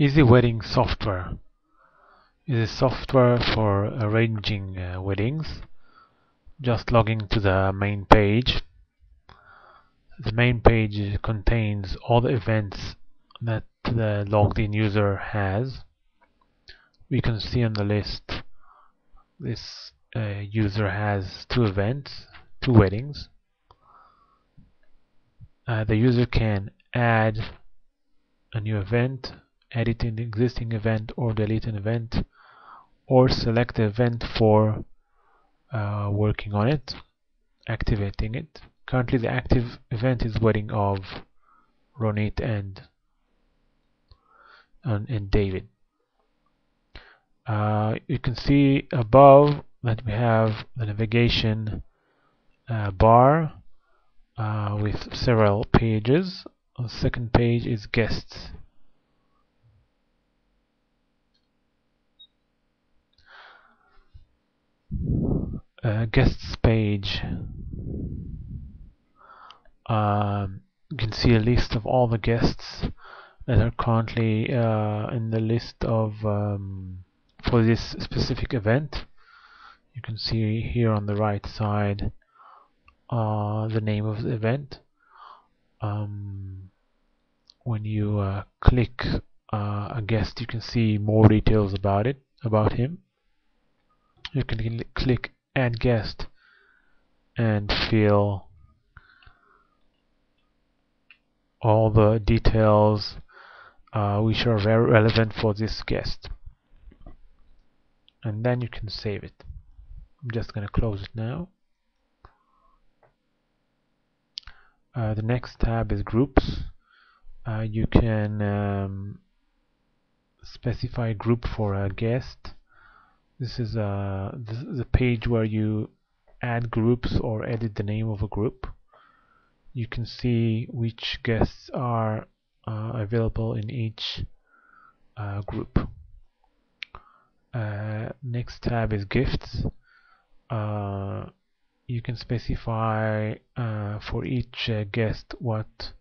Easy Wedding Software is a software for arranging weddings. Just logging to the main page. The main page contains all the events that the logged in user has. We can see on the list this user has two events, two weddings. The user can add a new event, edit an existing event, or delete an event, or select the event for working on it, activating it. Currently the active event is wedding of Ronit and David. You can see above that we have the navigation bar with several pages. The second page is guests. Guests page. You can see a list of all the guests that are currently in the list of for this specific event. You can see here on the right side the name of the event. When you click a guest, you can see more details about him. You can click add guest and fill all the details which are very relevant for this guest, and then you can save it. I'm just going to close it now. The next tab is groups. You can specify a group for a guest. This is the page where you add groups or edit the name of a group. You can see which guests are available in each group. Next tab is gifts. You can specify for each guest what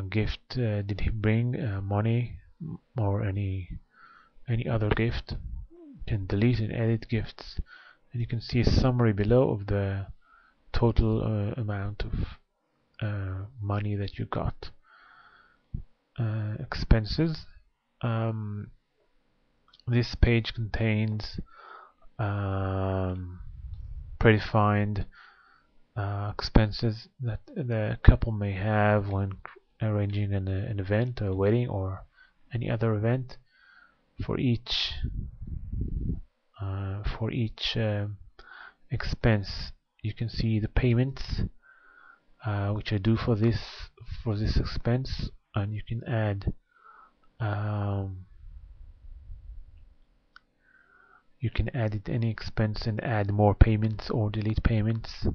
gift did he bring, money or any other gift. You can delete and edit gifts, and you can see a summary below of the total amount of money that you got. Expenses. This page contains predefined expenses that the couple may have when arranging an event, a wedding, or any other event. For each expense, you can see the payments which I do for this expense, and you can add edit any expense and add more payments or delete payments.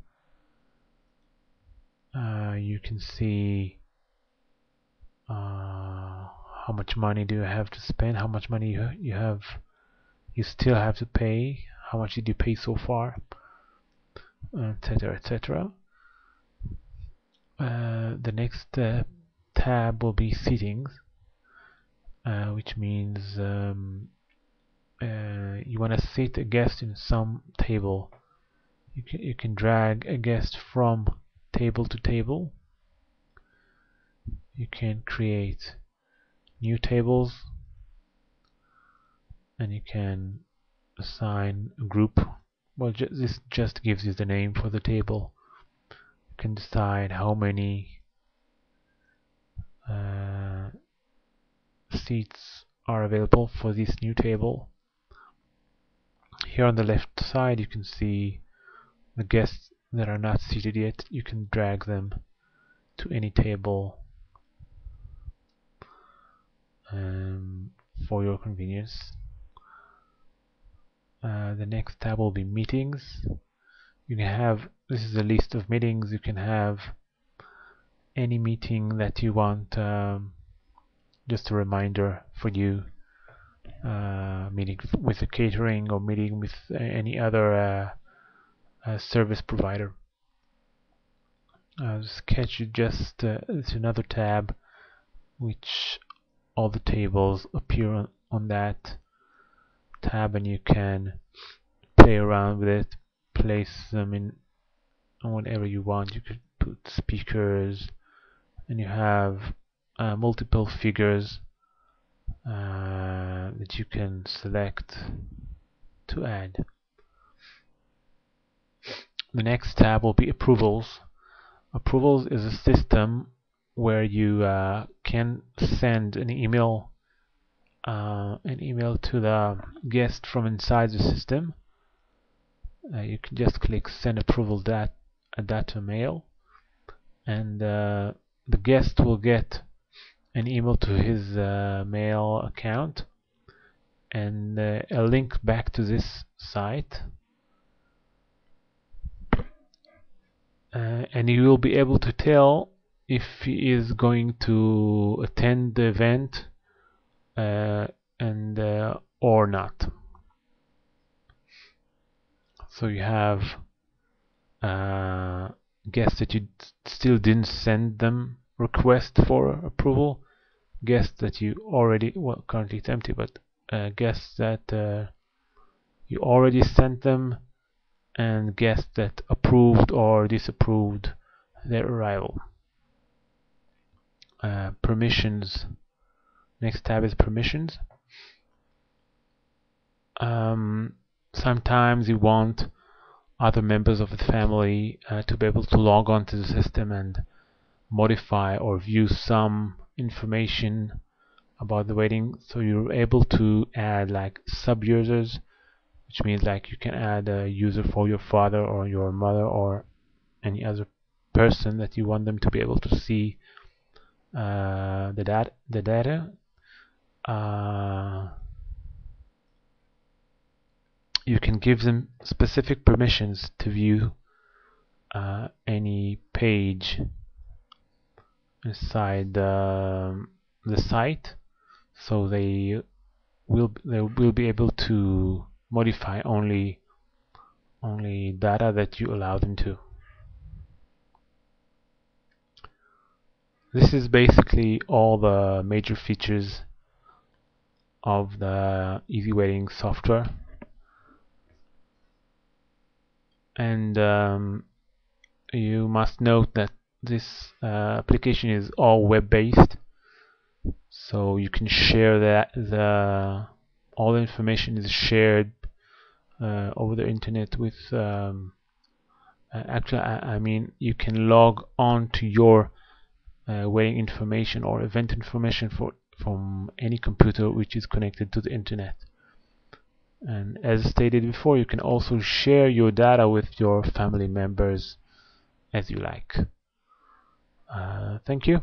You can see how much money do you have to spend, how much money you still have to pay, how much did you pay so far, etc., etc. The next tab will be settings, which means you want to set a guest in some table. You can drag a guest from table to table. You can create new tables, and you can assign a group. Well, this just gives you the name for the table. You can decide how many seats are available for this new table. Here on the left side you can see the guests that are not seated yet. You can drag them to any table for your convenience. The next tab will be meetings. You can have, this is a list of meetings. You can have any meeting that you want, just a reminder for you, meeting with the catering or meeting with any other service provider. Sketch is just it's another tab which all the tables appear on that tab, and you can play around with it, place them in whatever you want. You could put speakers, and you have multiple figures that you can select to add. The next tab will be approvals. Approvals is a system where you can send an email to the guest from inside the system. You can just click send approval data mail, and the guest will get an email to his mail account and a link back to this site, and you will be able to tell if he is going to attend the event or not. So you have guests that you still didn't send them request for approval, guests that you already, well, currently it's empty, but guests that you already sent them, and guests that approved or disapproved their arrival. Permissions. Next tab is permissions. Sometimes you want other members of the family to be able to log on to the system and modify or view some information about the wedding. So you're able to add like sub-users, which means like you can add a user for your father or your mother or any other person that you want them to be able to see the data. You can give them specific permissions to view any page inside the site, so they will be able to modify only data that you allow them to. This is basically all the major features of the Easy Wedding software, and you must note that this application is all web-based, so you can share that all the information is shared over the internet with actually I mean you can log on to your wedding information or event information from any computer which is connected to the internet. And as stated before, you can also share your data with your family members as you like. Thank you.